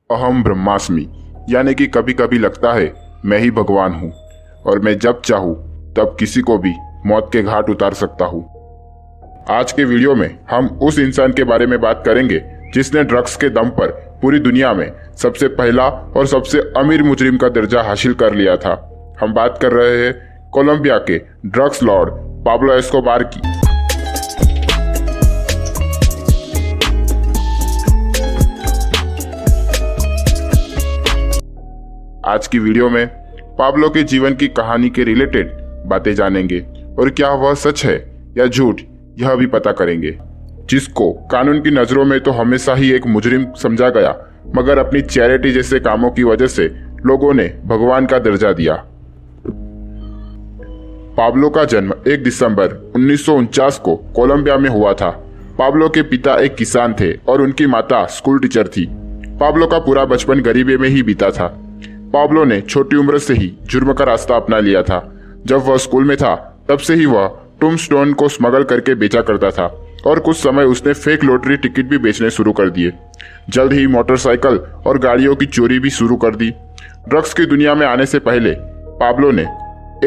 अहम ब्रह्मास्मि, यानी कि कभी कभी लगता है मैं ही भगवान हूँ और मैं जब चाहूँ तब किसी को भी मौत के घाट उतार सकता हूँ। आज के वीडियो में हम उस इंसान के बारे में बात करेंगे जिसने ड्रग्स के दम पर पूरी दुनिया में सबसे पहला और सबसे अमीर मुजरिम का दर्जा हासिल कर लिया था। हम बात कर रहे हैं कोलंबिया के ड्रग्स लॉर्ड पाब्लो एस्कोबार की। आज की वीडियो में पाब्लो के जीवन की कहानी के रिलेटेड बातें जानेंगे और क्या वह सच है या झूठ यह भी पता करेंगे। जिसको कानून की नजरों में तो हमेशा ही एक मुजरिम समझा गया, मगर अपनी चैरिटी जैसे कामों की वजह से लोगों ने भगवान का दर्जा दिया। पाब्लो का जन्म 1 दिसंबर 1949 को कोलंबिया में हुआ था। पाब्लो के पिता एक किसान थे और उनकी माता स्कूल टीचर थी। पाब्लो का पूरा बचपन गरीबी में ही बीता था। पाब्लो ने छोटी उम्र से ही जुर्म का रास्ता अपना लिया था। जब वह स्कूल में था तब से ही वह टूम्बस्टोन को स्मगल करके बेचा करता था और कुछ समय उसने फेक लॉटरी टिकट भी बेचने शुरू कर दिए। जल्द ही मोटरसाइकिल और गाड़ियों की चोरी भी शुरू कर दी। ड्रग्स की दुनिया में आने से पहले पाब्लो ने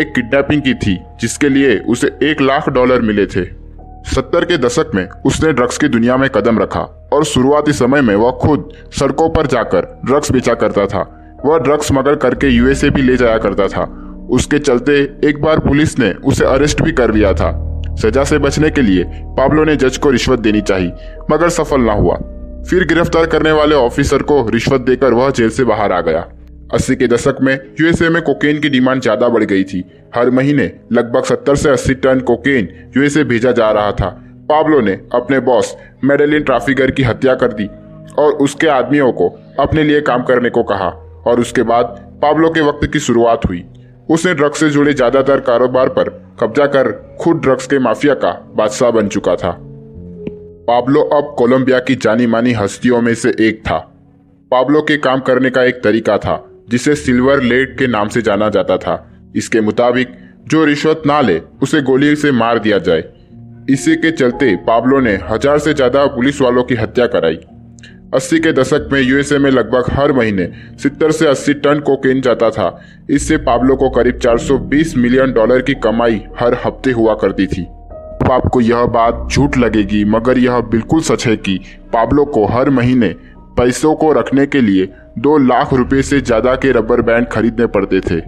एक किडनैपिंग की थी जिसके लिए उसे $1 लाख मिले थे। 70 के दशक में उसने ड्रग्स की दुनिया में कदम रखा और शुरुआती समय में वह खुद सड़कों पर जाकर ड्रग्स बेचा करता था। वह ड्रग्स स्मगल करके यूएसए भी ले जाया करता था। उसके चलते एक बार पुलिस ने उसे अरेस्ट भी कर लिया था। सजा से बचने के लिए पाब्लो ने जज को रिश्वत देनी चाहिए, मगर सफल ना हुआ। फिर गिरफ्तार करने वाले ऑफिसर को रिश्वत देकर वह जेल से बाहर आ गया। 80 के दशक में यूएसए में कोकेन की डिमांड ज्यादा बढ़ गई थी। हर महीने लगभग 70 से 80 टन कोकेन यूएसए भेजा जा रहा था। पाब्लो ने अपने बॉस मेडेलिन ट्राफिकर की हत्या कर दी और उसके आदमियों को अपने लिए काम करने को कहा और उसके बाद पाब्लो के वक्त की शुरुआत हुई। उसने ड्रग्स से जुड़े ज्यादातर कारोबार पर कब्जा कर खुद ड्रग्स के माफिया का बादशाह बन चुका था। पाब्लो अब कोलंबिया की जानी मानी हस्तियों में से एक था। पाब्लो के काम करने का एक तरीका था जिसे सिल्वर लेड के नाम से जाना जाता था। इसके मुताबिक जो रिश्वत ना ले उसे गोली से मार दिया जाए। इसी के चलते पाब्लो ने 1000 से ज्यादा पुलिस वालों की हत्या कराई। 80 के दशक में यूएसए में लगभग हर महीने 70 से 80 टन कोकेन जाता था। इससे पाब्लो को करीब $420 मिलियन की कमाई हर हफ्ते हुआ करती थी। आपको यह बात झूठ लगेगी, मगर यह बिल्कुल सच है कि पाब्लो को हर महीने पैसों को रखने के लिए $2 लाख से ज्यादा के रबर बैंड खरीदने पड़ते थे।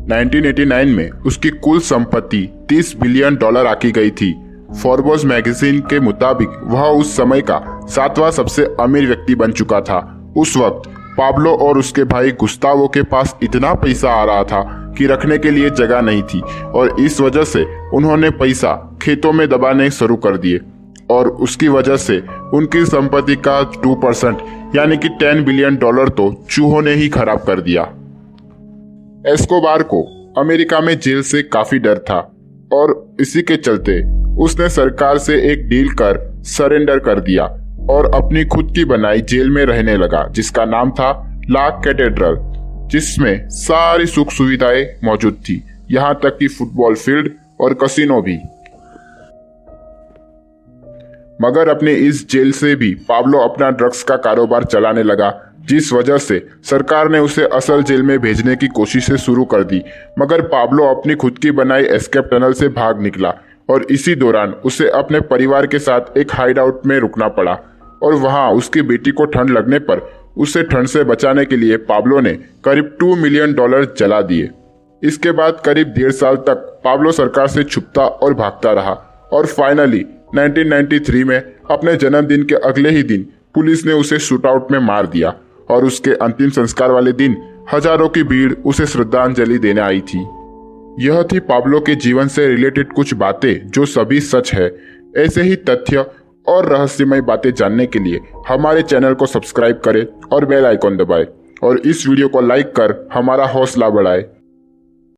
1989 में उसकी कुल संपत्ति $30 बिलियन आकी गई थी। फोर्ब्स मैगजीन के मुताबिक वह उस समय का 7वां सबसे अमीर व्यक्ति बन चुका था। उस वक्त पाब्लो और उसके भाई गुस्तावो के पास इतना पैसा आ रहा था कि रखने के लिए जगह नहीं थी और इस वजह से उन्होंने पैसा खेतों में दबाने शुरू कर दिए और उसकी वजह से उनकी संपत्ति का 2% यानी कि $10 बिलियन तो चूहों ने ही खराब कर दिया। एस्कोबार को अमेरिका में जेल से काफी डर था और इसी के चलते उसने सरकार से एक डील कर सरेंडर कर दिया और अपनी खुद की बनाई जेल में रहने लगा, जिसका नाम था ला कैथेड्रल, जिसमें सारी सुख सुविधाएं मौजूद थी, यहाँ तक कि फुटबॉल फील्ड और कसिनो भी। मगर अपने इस जेल से भी पाब्लो अपना ड्रग्स का कारोबार चलाने लगा, जिस वजह से सरकार ने उसे असल जेल में भेजने की कोशिशें शुरू कर दी। मगर पाब्लो अपनी खुद की बनाई एस्केप टनल से भाग निकला और इसी दौरान उसे अपने परिवार के साथ एक हाइड आउट में रुकना पड़ा और वहां उसकी बेटी को ठंड लगने पर उसे ठंड से बचाने के लिए पाब्लो ने करीब $2 मिलियन जला दिए। इसके बाद करीब 1.5 साल तक पाब्लो सरकार से छुपता और भागता रहा और फाइनली 1993 में अपने जन्मदिन के अगले ही दिन पुलिस ने उसे शूटआउट में मार दिया और उसके अंतिम संस्कार वाले दिन हजारों की भीड़ उसे श्रद्धांजलि देने आई थी। यह थी पाब्लो के जीवन से रिलेटेड कुछ बातें जो सभी सच है। ऐसे ही तथ्य और रहस्यमय बातें जानने के लिए हमारे चैनल को सब्सक्राइब करें और बेल आइकॉन दबाएं और इस वीडियो को लाइक कर हमारा हौसला बढ़ाएं।